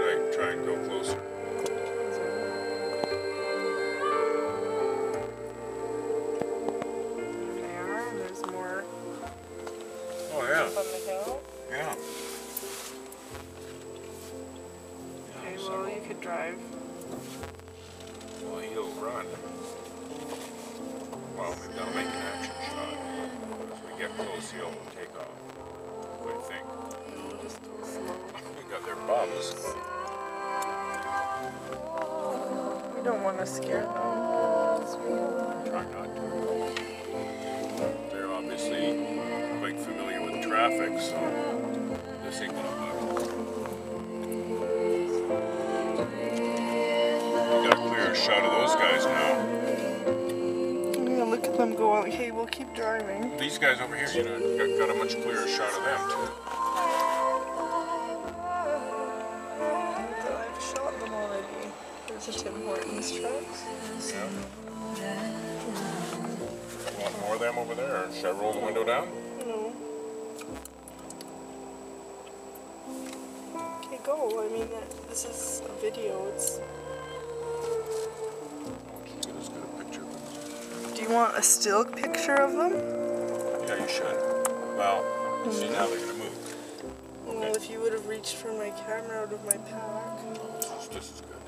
should I try and go closer? There, and there's more Oh yeah. up on the hill. Yeah. Okay, well you could drive. Well, he'll run. Well, maybe that'll make an action shot. As we get close, he'll take off. What do you think? We'll just go slow. We got their bums. We don't want to scare them. Try not to. They're obviously quite familiar with traffic, so this ain't gonna bug them. We got a clear shot of those guys now. Yeah, look at them go out. Okay, we'll keep driving. These guys over here, you know, got a much clearer shot of them too. I've shot them already. There's a Tim Hortons truck. Yeah. Want more of them over there, or should I roll the window down? No. Okay, go. I mean, this is a video. It's. Get as good a picture of them. Do you want a still picture of them? Yeah, you should. Well, see now they're gonna move. Well, if you would have reached for my camera out of my pack. This is good.